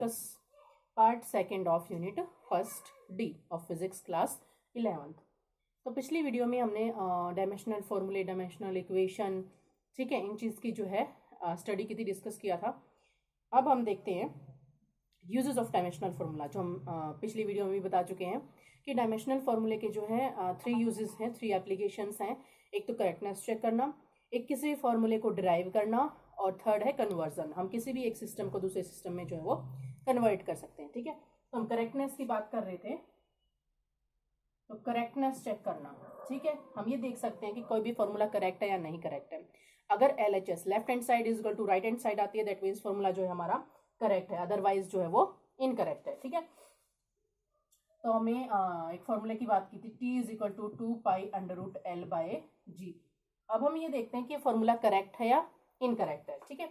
Discuss part second of unit first D of physics class 11th। तो पिछली video में हमने डायमेंशनल फॉर्मूले, डायमेंशनल इक्वेशन, ठीक है, इन चीज़ की जो है स्टडी की थी, डिस्कस किया था। अब हम देखते हैं यूजेस ऑफ डायमेंशनल फार्मूला, जो हम पिछली वीडियो में भी बता चुके हैं कि डायमेंशनल फार्मूले के जो है 3 यूजेस हैं, 3 एप्लीकेशंस हैं। एक तो करेक्टनेस चेक करना, एक किसी भी फॉर्मूले को डिराइव करना, और थर्ड है कन्वर्जन। हम किसी भी एक सिस्टम को दूसरे सिस्टम में जो है वो कन्वर्ट कर सकते हैं, ठीक है। तो हम करेक्टनेस की बात कर रहे थे, तो करेक्टनेस चेक करना, ठीक है। हम ये देख सकते हैं कि कोई भी फॉर्मूला करेक्ट है या नहीं करेक्ट है। अगर LHS left hand side is equal to right hand side आती है, दैट मीन्स फॉर्मूला जो है हमारा करेक्ट है, अदरवाइज जो है वो इनकरेक्ट है, ठीक है। तो हमें एक फॉर्मूले की बात की थी, T is equal to 2π√L/G। अब हम ये देखते हैं कि फॉर्मूला करेक्ट है या इनकरेक्ट है, ठीक है।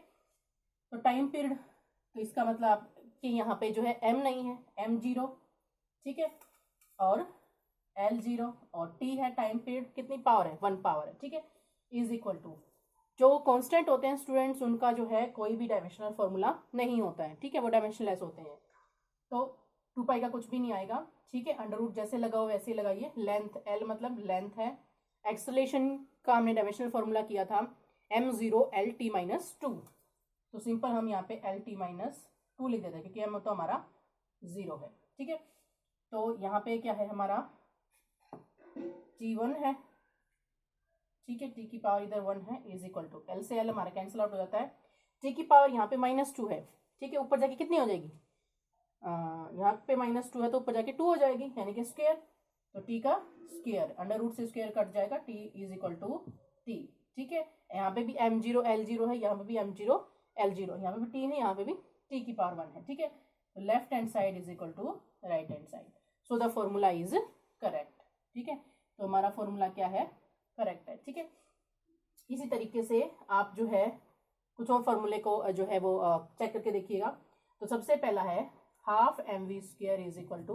तो टाइम पीरियड, तो इसका मतलब कि यहाँ पे जो है m नहीं है, m0, ठीक है, और L0, और t है टाइम पीरियड, कितनी पावर है, 1 पावर है, ठीक है, इज इक्वल टू, जो कांस्टेंट होते हैं स्टूडेंट्स, उनका जो है कोई भी डायमेंशनल फॉर्मूला नहीं होता है, ठीक है, वो डायमेंशनलेस होते हैं। तो 2π का कुछ भी नहीं आएगा, ठीक है, अंडर रूट जैसे लगाओ वैसे लगाइए। लेंथ L मतलब लेंथ है। एक्सेलरेशन का हमने डायमेंशनल फॉर्मूला किया था m0 LT-2, तो सिंपल हम यहाँ पे LT-2 लिख देते हैं, क्योंकि m तो हमारा 0 है, ठीक है। तो यहाँ पे क्या है हमारा T1 है, ठीक है, t की पावर इधर 1 है, इज इक्वल टू L से L हमारा कैंसिल आउट हो जाता है। t की पावर यहाँ पे -2 है, ठीक है, ऊपर जाके कितनी हो जाएगी, यहाँ पे -2 है तो ऊपर जाके 2 हो जाएगी, यानी कि स्क्वायर। तो t का स्क्वायर, अंडर रूट से स्क्वायर कट जाएगा, t is equal to t, ठीक है। यहाँ पे भी m0 L0 है, यहाँ पे भी m0 L0, यहाँ पे भी t है, यहाँ पे भी t की पावर 1 है, ठीक है। तो left hand side is equal to right hand side, so the formula is correct, ठीक है। तो हमारा फॉर्मूला क्या है, करेक्ट है, ठीक है। इसी तरीके से आप जो है कुछ और फॉर्मूले को जो है वो चेक करके देखिएगा। तो सबसे पहला है half mv² is equal to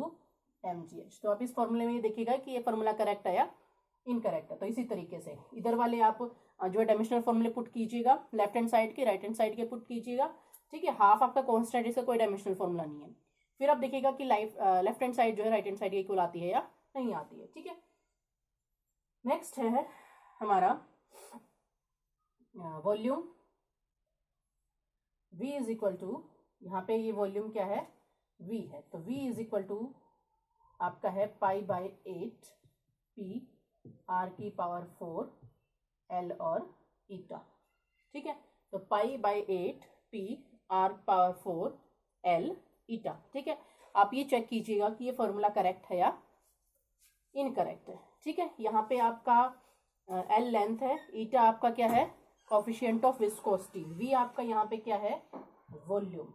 mgh। तो आप इस फॉर्मूले में ये देखिएगा कि ये फॉर्मूला करेक्ट है या इनकरेक्ट है। तो इसी तरीके से इधर वाले आप जो है डायमेंशनल फॉर्मूले पुट कीजिएगा, लेफ्ट हैंड साइड के राइट हैंड साइड के पुट कीजिएगा, ठीक है। हाफ आपका कांस्टेंट, इसका कोई डायमेंशनल फॉर्मूला नहीं है। फिर आप देखिएगा कि लेफ्ट हैंड साइड जो है राइट हैंड साइड के इक्वल आती है या नहीं आती है, ठीक है। नेक्स्ट है हमारा volume v is equal to, यहाँ पे ये वॉल्यूम क्या है, v है, तो v इज इक्वल टू आपका है π/8 p r की पावर 4 l और ईटा, ठीक है। तो π/8 p r पावर 4 l ईटा, ठीक है। आप ये चेक कीजिएगा कि ये फॉर्मूला करेक्ट है या इनकरेक्ट है, ठीक है। यहाँ पे आपका l लेंथ है, ईटा आपका क्या है, कोफिशिएंट ऑफ विस्कोसिटी, v आपका यहाँ पे क्या है, वॉल्यूम,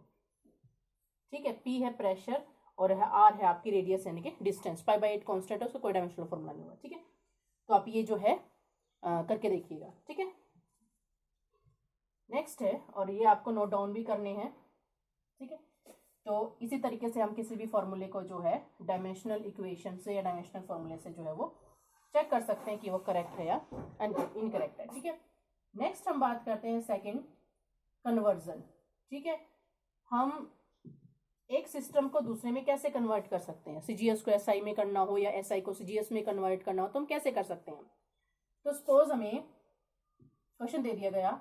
ठीक है, p है प्रेशर, और है r है आपकी रेडियस यानी कि डिस्टेंस। π/8 कांस्टेंट है, उसका कोई डायमेंशनल फॉर्मूला नहीं हुआ, ठीक है। तो आप ये जो है करके देखिएगा, ठीक है। नेक्स्ट है, और ये आपको नोट डाउन भी करने हैं, ठीक है। तो इसी तरीके से हम किसी भी फॉर्मूले को जो है डायमेंशनल इक्वेशन से या डायमेंशनल फॉर्मूले से जो है वो चेक कर सकते हैं कि वो करेक्ट है या इनकरेक्ट है, ठीक है। नेक्स्ट हम बात करते हैं सेकंड, कन्वर्जन, ठीक है। हम एक सिस्टम को दूसरे में कैसे कन्वर्ट कर सकते हैं, CGS को SI में करना हो या SI को CGS में कन्वर्ट करना हो, तो हम कैसे कर सकते हैं। तो सपोज हमें क्वेश्चन दे दिया गया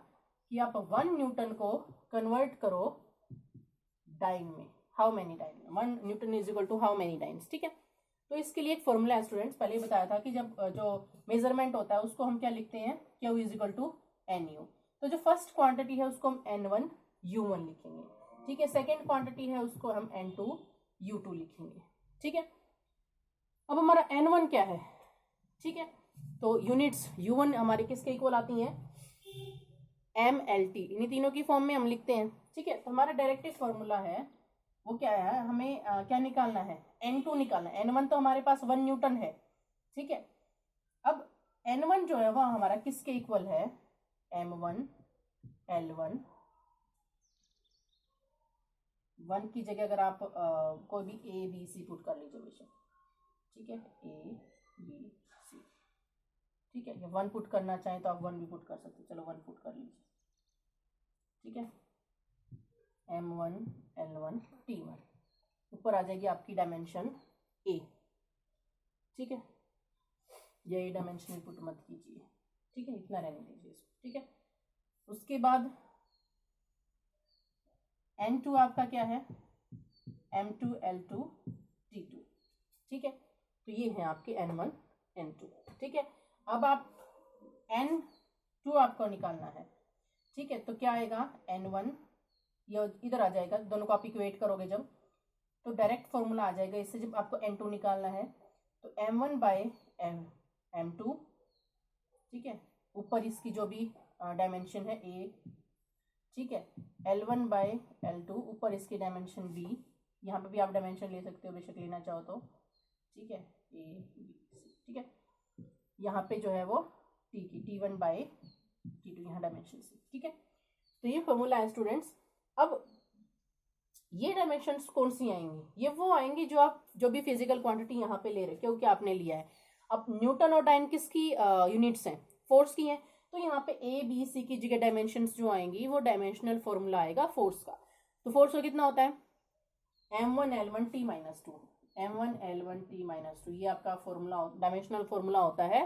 कि आप 1 न्यूटन को कन्वर्ट करो डाइन में, how many dyne, 1 newton is equal to how many dynes, ठीक है। तो इसके लिए एक फॉर्मूला है स्टूडेंट्स, पहले ही बताया था कि जब जो मेजरमेंट होता है उसको हम क्या लिखते हैं, Q is equal to NU। तो जो फर्स्ट क्वांटिटी है उसको हम N1 U1 लिखेंगे, ठीक है। सेकेंड क्वांटिटी है उसको हम N2 U2 लिखेंगे, ठीक है। अब हमारा N1 क्या है, ठीक है, तो यूनिट्स U1 हमारे किसके इक्वल आती हैं, MLT, इन्हीं तीनों की फॉर्म में हम लिखते हैं, ठीक है। तो हमारा डायरेक्टिव फॉर्मूला है वो क्या है, हमें क्या निकालना है, N2 निकालना है। N1 तो हमारे पास 1 न्यूटन है, ठीक है। अब N1 जो है वह हमारा किसके इक्वल है, M1 L1, 1 की जगह अगर आप कोई भी ABC पुट कर लीजिए बेशक, ठीक है, ABC, ठीक है। ये 1 पुट करना चाहें तो आप 1 भी पुट कर सकते, चलो 1 पुट कर लीजिए, ठीक है। m1 l1 t1। ऊपर आ जाएगी आपकी डायमेंशन a, ठीक है। ये डायमेंशन पुट मत कीजिए, ठीक है, इतना रहने दीजिए इसको, ठीक है। उसके बाद n2 आपका क्या है, m2 l2 t2, ठीक है। तो ये है आपके n1 n2, ठीक है। अब आप n2 आपको निकालना है, ठीक है। तो क्या आएगा n1, ये इधर आ जाएगा, दोनों को आप इक्वेट करोगे जब तो डायरेक्ट फॉर्मूला आ जाएगा इससे। जब आपको n2 निकालना है तो m1 बाय m2, ठीक है। ऊपर इसकी जो भी डायमेंशन है a, ठीक है। l1 बाय l2, ऊपर इसकी डायमेंशन b, यहाँ पे भी आप डायमेंशन ले सकते हो बेशक लेना चाहो तो, ठीक है, a b c, ठीक है। यहाँ पे जो है वो t की t1 बाय t2, यहाँ डायमेंशन c, ठीक है। तो ये फॉर्मूला है स्टूडेंट्स। अब ये डायमेंशंस कौन सी आएंगी, ये वो आएंगी जो आप जो भी फिजिकल क्वांटिटी यहाँ पे ले रहे, क्योंकि आपने लिया है। अब न्यूटन और डाइन किसकी यूनिट्स हैं, फोर्स की हैं। तो यहाँ पे ए बी सी की जगह डायमेंशंस जो आएंगी वो डायमेंशनल फॉर्मूला आएगा फोर्स का। तो फोर्स का कितना होता है, m1 l1 t minus 2, m1 l1 t minus 2, ये आपका फॉर्मूला डायमेंशनल फॉर्मूला होता है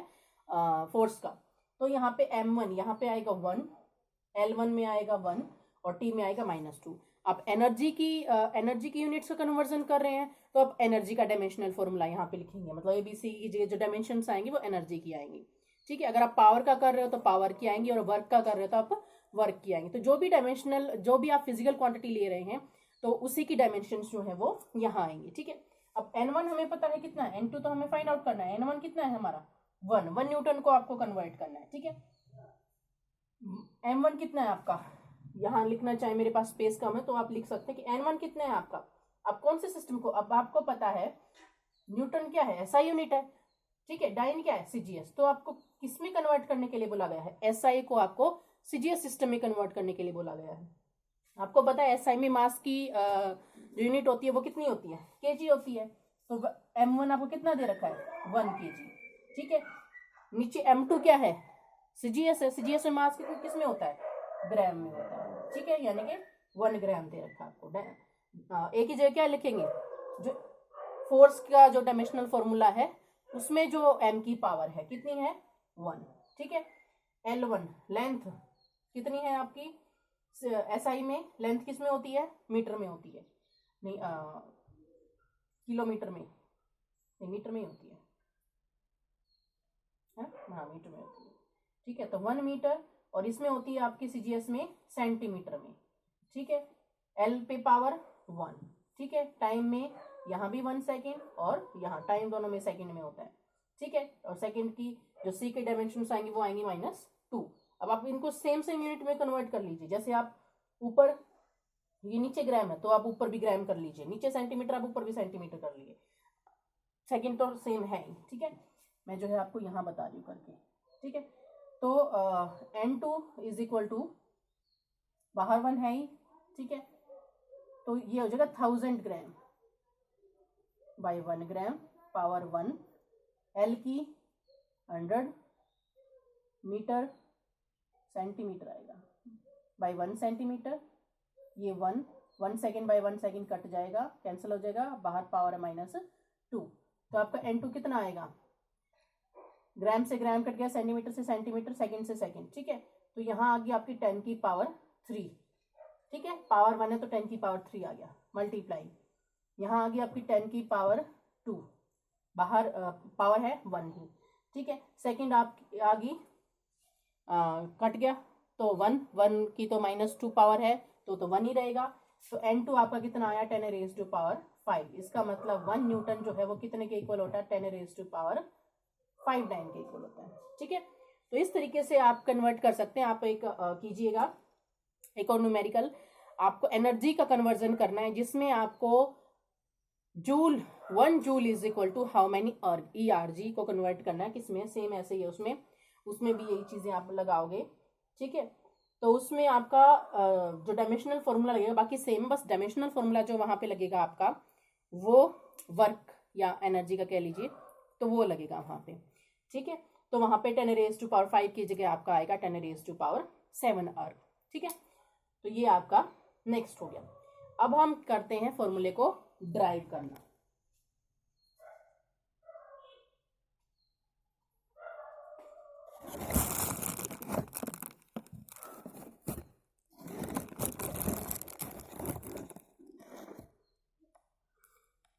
फोर्स का। तो यहाँ पे m1 यहाँ पे आएगा 1, l1 में आएगा 1 और t में आएगा -2। आप एनर्जी की यूनिट्स का कन्वर्जन कर रहे हैं तो आप एनर्जी का डायमेंशनल फॉर्मूला यहाँ पे लिखेंगे, मतलब एबीसी की जगह जो डायमेंशंस आएंगी वो एनर्जी की आएंगी, ठीक है। अगर आप पावर का कर रहे हो तो पावर की आएंगी और वर्क का कर रहे हो तो आप वर्क की आएंगी। तो जो भी डायमेंशनल, जो भी आप फिजिकल क्वांटिटी ले रहे हैं तो उसी की डायमेंशंस जो है वो यहाँ आएंगी, ठीक है। अब n1 हमें पता है कितना है, n2 तो हमें फाइंड आउट करना है। n1 कितना है हमारा 1 न्यूटन को आपको कन्वर्ट करना है, ठीक है। m1 कितना है आपका, यहाँ लिखना चाहे, मेरे पास स्पेस कम है तो आप लिख सकते हैं कि n1 कितना है आपका। अब कौन से सिस्टम को, अब आपको पता है न्यूटन क्या है, एसआई यूनिट है, ठीक है। डाइन क्या है, सीजीएस। तो आपको किस में कन्वर्ट करने के लिए बोला गया है, एसआई को आपको सीजीएस सिस्टम में कन्वर्ट करने के लिए बोला गया है। आपको पता है एसआई में मास की जो यूनिट होती है वो कितनी होती है, केजी होती है। तो m1 आपको कितना दे रखा है 1 kg, ठीक है। नीचे m2 क्या है, सीजीएस है। सीजीएस में मास किस में होता है, ग्राम में होता है, ठीक है, यानी कि 1 ग्राम दे रखा आपको। एक ही जगह क्या लिखेंगे, जो फोर्स का जो डायमेंशनल फॉर्मूला है उसमें जो m की पावर है कितनी है 1, ठीक है। l1 लेंथ कितनी है आपकी, एसआई में लेंथ किस में होती है, मीटर में होती है, नहीं किलोमीटर में नहीं, मीटर में होती है, हाँ मीटर में होती है, ठीक है। तो 1 मीटर, और इसमें होती है आपकी सीजीएस में सेंटीमीटर में, ठीक है। एल पे पावर 1, ठीक है। टाइम में यहाँ भी 1 सेकेंड और यहाँ टाइम दोनों में सेकेंड में होता है, ठीक है। और सेकेंड की जो सी के डायमेंशन आएंगे वो आएंगी -2। अब आप इनको सेम यूनिट में कन्वर्ट कर लीजिए। जैसे आप ऊपर, ये नीचे ग्राम है तो आप ऊपर भी ग्राम कर लीजिए, नीचे सेंटीमीटर आप ऊपर भी सेंटीमीटर कर लीजिए, सेकेंड तो सेम है ही, ठीक है। मैं जो है आपको यहाँ बता रही हूँ करके, ठीक है। तो n2 इज इक्वल टू, बाहर 1 है ही, ठीक है। तो ये हो जाएगा 1000 gram by 1 gram power 1, L की 100 मीटर सेंटीमीटर आएगा बाई 1 सेंटीमीटर। ये 1 सेकेंड बाई 1 सेकेंड कट जाएगा, कैंसिल हो जाएगा, बाहर पावर है -2। तो आपका n2 कितना आएगा, ग्राम से ग्राम कट गया, सेंटीमीटर से सेंटीमीटर, सेकंड से सेकंड, ठीक है। तो यहाँ आ गई आपकी 10 की पावर 3, ठीक है। पावर 1 है तो 10 की पावर 3 आ गया, मल्टीप्लाई, यहाँ आ गई आपकी 10 की पावर 2, बाहर पावर है 1 ही, ठीक है। सेकंड आप आ गई, कट गया तो 1 की तो -2 पावर है तो 1 ही रहेगा। तो n2 आपका कितना आया 10 रेज़ टू पावर 5। इसका मतलब 1 न्यूटन जो है वो कितने के इक्वल होता है, 10 रेज़ टू पावर 5 डाइन के इक्वल होता है, ठीक है। तो इस तरीके से आप कन्वर्ट कर सकते हैं। आप एक कीजिएगा एक और न्यूमेरिकल, आपको एनर्जी का कन्वर्जन करना है जिसमें आपको joule 1 joule is equal to how many erg, ERG को कन्वर्ट करना है। किसमें, सेम ऐसे ही है उसमें भी यही चीजें आप लगाओगे, ठीक है। तो उसमें आपका जो डायमेंशनल फॉर्मूला लगेगा बाकी सेम, बस डायमेंशनल फॉर्मूला जो वहां पे लगेगा आपका वो वर्क या एनर्जी का कह लीजिए, तो वो लगेगा वहां पे, ठीक है। तो वहां पे 10 रेज़ टू पावर 5 की जगह आपका आएगा 10 रेज़ टू पावर 7 अर्ग, ठीक है। तो ये आपका नेक्स्ट हो गया। अब हम करते हैं फॉर्मूले को ड्राइव करना।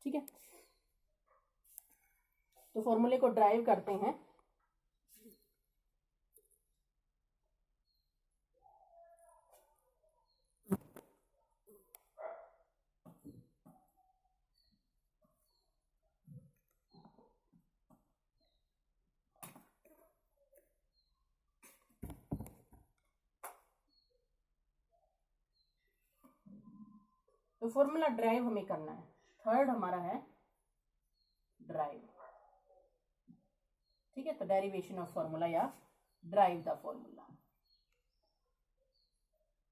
ठीक है, तो फॉर्मूले को ड्राइव करते हैं। तो फॉर्मूला ड्राइव हमें करना है। थर्ड हमारा है ड्राइव। ठीक है, तो डेरिवेशन ऑफ फॉर्मूला या ड्राइव द फॉर्मूला।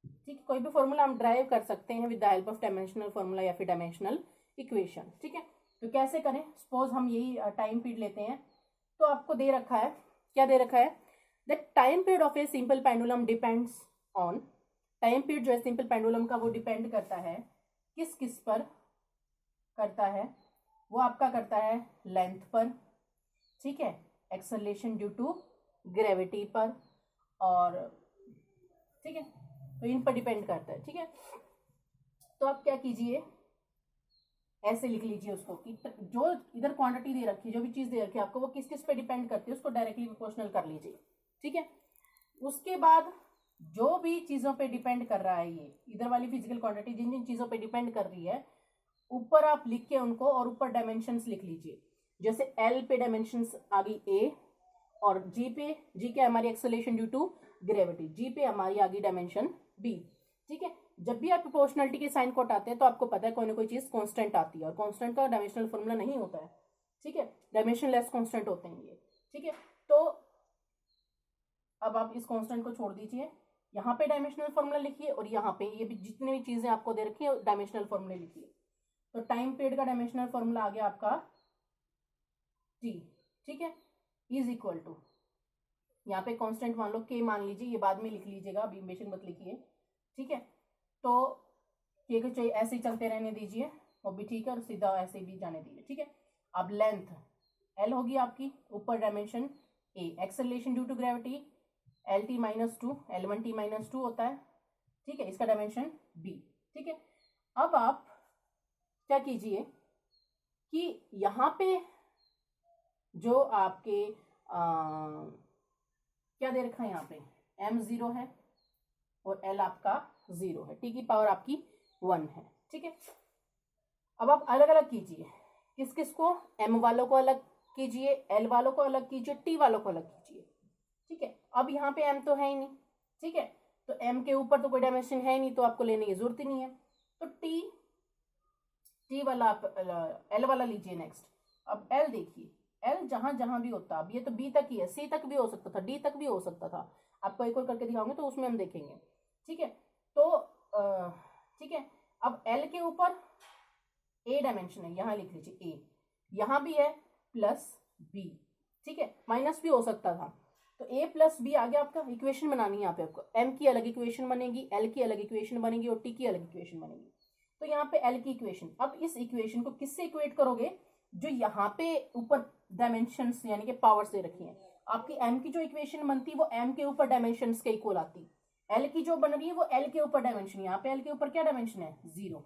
ठीक है, कोई भी फॉर्मूला हम ड्राइव कर सकते हैं with the help of dimensional formula या फिर डायमेंशनल इक्वेशन। ठीक है, तो कैसे करें? सपोज हम यही टाइम पीरियड लेते हैं, तो आपको दे रखा है, क्या दे रखा है? The time period of a simple pendulum depends on, time period जो है सिंपल पेंडुलम का वो डिपेंड करता है किस किस पर करता है? वो आपका करता है लेंथ पर, ठीक है, एक्सेलरेशन ड्यू टू ग्रेविटी पर, और ठीक है, तो इन पर डिपेंड करता है। ठीक है, तो आप क्या कीजिए, ऐसे लिख लीजिए उसको कि जो इधर क्वांटिटी दे रखी है, जो भी चीज दे रखी है आपको, वो किस किस पे डिपेंड करती है, उसको डायरेक्टली प्रोपोर्शनल कर लीजिए। ठीक है, उसके बाद जो भी चीजों पे डिपेंड कर रहा है, ये इधर वाली फिजिकल क्वांटिटी जिन जिन चीजों पे डिपेंड कर रही है, ऊपर आप लिख के उनको, और ऊपर डायमेंशंस लिख लीजिए। जैसे एल पे डायमेंशंस आ गई ए, और जी पे, जी क्या हमारी एक्सेलरेशन ड्यू टू ग्रेविटी, जी पे हमारी आ गई डायमेंशन बी। ठीक है, जब भी आप प्रोपोर्शनलिटी के साइन को हटाते हैं तो आपको पता है कोई ना कोई चीज कांस्टेंट आती है, और कांस्टेंट का डायमेंशनल फॉर्मूला नहीं होता है। ठीक है, डायमेंशनलेस कांस्टेंट होते हैं ये। ठीक है, तो अब आप इस कांस्टेंट को छोड़ दीजिए, यहाँ पे डायमेंशनल फॉर्मूला लिखिए, और यहाँ पे ये भी जितने भी चीजें आपको दे रखी है डायमेंशनल फॉर्मूले लिखिए। तो टाइम पीरियड का डायमेंशनल फॉर्मूला आ गया आपका टी। ठीक है, इज इक्वल टू, यहाँ पे कांस्टेंट मान लो के मान लीजिए, ये बाद में लिख लीजिएगा, अभी बेशक मत लिखिए। ठीक है, तो के को चाहिए ऐसे ही चलते रहने दीजिए, वो भी ठीक है, और सीधा ऐसे भी जाने दीजिए। ठीक है, अब लेंथ एल होगी आपकी, ऊपर dimension A, acceleration due to gravity L T minus two, L one T minus two होता है। ठीक है, इसका डायमेंशन बी। ठीक है, अब आप क्या कीजिए कि यहाँ पे जो आपके क्या दे रखा है, यहाँ पे m 0 है और l आपका 0 है, टी की पावर आपकी 1 है। ठीक है, अब आप अलग अलग कीजिए, किस किस को? m वालों को अलग कीजिए, l वालों को अलग कीजिए, t वालों को अलग कीजिए। ठीक है, अब यहाँ पे m तो है ही नहीं। ठीक है, तो m के ऊपर तो कोई डायमेंशन है ही नहीं, तो आपको लेने की जरूरत ही नहीं है। तो t वाला आप l वाला लीजिए नेक्स्ट। अब l देखिए, l जहां जहां भी होता, अब ये तो b तक ही है, c तक भी हो सकता था, d तक भी हो सकता था, आपको एक और करके दिखाऊंगे तो उसमें हम देखेंगे। ठीक है, तो ठीक है, अब l के ऊपर a डायमेंशन है, यहां लिख लीजिए a, यहां भी है प्लस b। ठीक है, माइनस भी हो सकता था, तो a प्लस बी आ गया आपका। इक्वेशन बनानी है यहाँ पे आपको, m की अलग इक्वेशन बनेगी, l की अलग इक्वेशन बनेगी, और t की अलग इक्वेशन बनेगी। तो यहाँ पे l की इक्वेशन, अब इस इक्वेशन को किससे इक्वेट करोगे? जो यहाँ पे ऊपर डायमेंशंस यानी कि पावर्स दे रखी हैं, आपकी m की जो इक्वेशन बनती वो m के ऊपर डायमेंशंस के इक्वल आती, l की जो बन रही है वो l के ऊपर डायमेंशन, यहाँ पे l के ऊपर क्या डायमेंशन है? 0।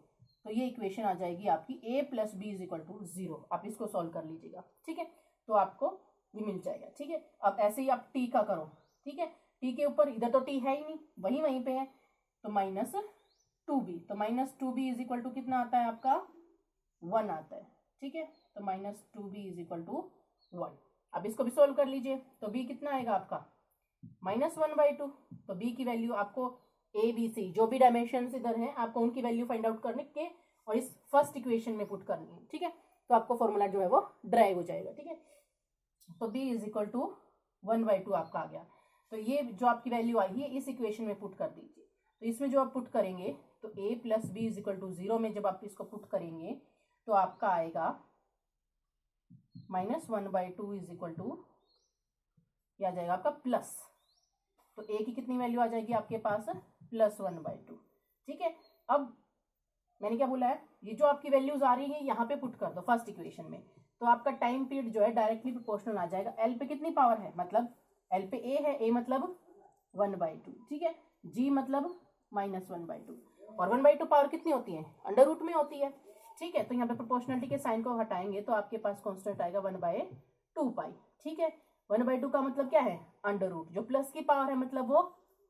तो ये इक्वेशन आ जाएगी आपकी a plus B is equal to 0। आप इसको सॉल्व कर लीजिएगा। ठीक है, तो आपको ये मिल जाएगा। ठीक है, अब ऐसे ही आप t का करो। ठीक है, t के ऊपर इधर तो t है ही नहीं, वहीं पे है, तो माइनस 2b, तो minus 2b is equal to कितना आता है आपका? 1 आता है। ठीक है, तो minus 2b is equal to 1। अब इसको भी सोल्व कर लीजिए, तो b कितना आएगा आपका? -1/2। तो b की वैल्यू आपको a b c जो भी डायमेंशन इधर हैं आपको उनकी वैल्यू फाइंड आउट करने के और इस फर्स्ट इक्वेशन में पुट करनी है। ठीक है, तो आपको फॉर्मूला जो है वो ड्राइव हो जाएगा। ठीक है, तो b इज इक्वल टू 1/2 आपका आ गया। तो ये जो आपकी वैल्यू आई है इस इक्वेशन में पुट कर दीजिए। तो इसमें जो आप पुट करेंगे, तो a plus B is equal to 0 में जब आप इसको पुट करेंगे तो आपका आएगा -1/2 इज इक्वल टू, क्या आ जाएगा आपका? प्लस, तो a की कितनी वैल्यू आ जाएगी आपके पास? +1/2। ठीक है, अब मैंने क्या बोला है, ये जो आपकी वैल्यूज आ रही है यहाँ पे पुट कर दो फर्स्ट इक्वेशन में, तो आपका टाइम पीरियड जो है डायरेक्टली प्रोपोर्शनल आ जाएगा। एल पे कितनी पावर है, मतलब एल पे ए है, ए मतलब 1/2, ठीक है, जी मतलब -1/2, और 1/2 पावर कितनी होती है, अंडर रूट में होती है, ठीक है। तो यहाँ पे प्रोपोर्शनलिटी के साइन को हटाएंगे तो आपके पास कांस्टेंट आएगा 1/2 पाई, ठीक है। 1/2 का मतलब क्या है, अंडर रूट, जो प्लस की पावर है मतलब वो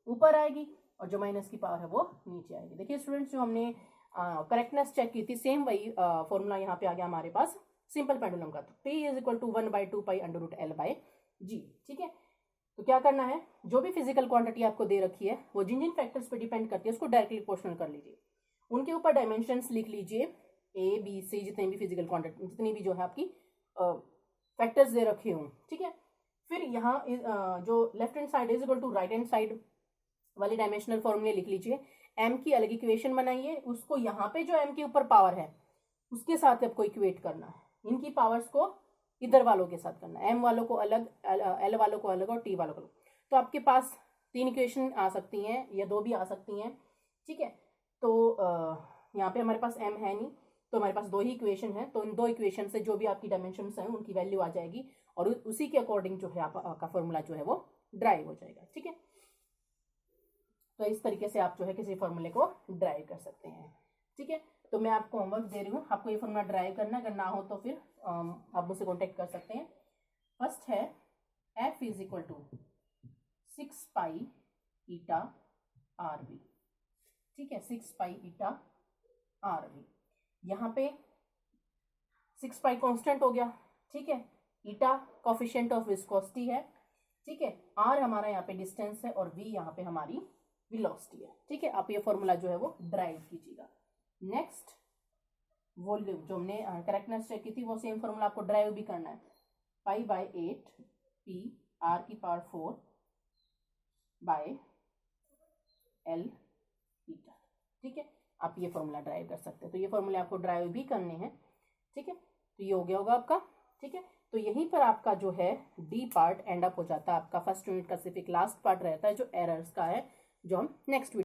ऊपर आएगी और जो माइनस की पावर है वो नीचे आएगी। देखिए स्टूडेंट्स, जो हमने करेक्टनेस चेक की थी, सेम वही फॉर्मूला यहाँ पे आ गया हमारे पास सिंपल पेंडुलम का। तो P = 1/2 pi under root L by G, ठीक है। तो क्या करना है, जो भी फिजिकल क्वांटिटी आपको दे रखी है वो जिन जिन फैक्टर्स पे डिपेंड करती है उसको डायरेक्टली प्रोपोर्शनल कर लीजिए, उनके ऊपर डायमेंशंस लिख लीजिए, A B C जितने भी फिजिकल क्वांटिटी, जितनी भी जो है आपकी फैक्टर्स दे रखे हों, ठीक है। फिर यहाँ जो left hand side = right hand side वाले डायमेंशनल फॉर्मूले लिख लीजिए, m की अलग इक्वेशन बनाइए, उसको यहाँ पे जो m के ऊपर पावर है उसके साथ आपको इक्वेट करना है, इनकी पावर्स को इधर वालों के साथ करना है, m वालों को अलग, l वालों को अलग और t वालों को अलग। तो आपके पास 3 इक्वेशन आ सकती हैं या 2 भी आ सकती हैं, ठीक है। तो यहाँ पे हमारे पास m है नहीं, तो हमारे पास 2 ही इक्वेशन है, तो इन 2 इक्वेशन से जो भी आपकी डायमेंशन हैं उनकी वैल्यू आ जाएगी और उसी के अकॉर्डिंग जो है आपका फॉर्मूला जो है वो ड्राइव हो जाएगा, ठीक है। तो इस तरीके से आप जो है किसी फॉर्मूले को ड्राइव कर सकते हैं, ठीक है। तो मैं आपको होमवर्क दे रही हूँ, आपको ये फॉर्मूला ड्राइव करना, अगर ना हो तो फिर आप मुझसे कॉन्टेक्ट कर सकते हैं। फर्स्ट है F = 6 पाई ईटा RV, ठीक है, 6 पाई ईटा RV। यहाँ पे 6 पाई कॉन्स्टेंट हो गया, ठीक है, ईटा कोफिशिएंट ऑफ विस्कोसिटी है, ठीक है, R हमारा यहाँ पे डिस्टेंस है और V यहाँ पे हमारी वेलोसिटी है, ठीक है। आप ये फॉर्मूला जो है वो ड्राइव कीजिएगा। नेक्स्ट वॉल्यूम, जो हमने करेक्टनेस चेक की थी वो सेम फॉर्मूला आपको ड्राइव भी करना है, π/8 P r⁴ बाय L ईटा, ठीक है। आप ये फॉर्मूला ड्राइव कर सकते हैं, तो ये फॉर्मूले आपको ड्राइव भी करने हैं, ठीक है। तो ये हो गया होगा आपका, ठीक है। तो यहीं पर आपका जो है डी पार्ट एंड अप हो जाता है, आपका फर्स्ट यूनिट का सिर्फ एक लास्ट पार्ट रहता है जो एरर्स का है, जो हम नेक्स्ट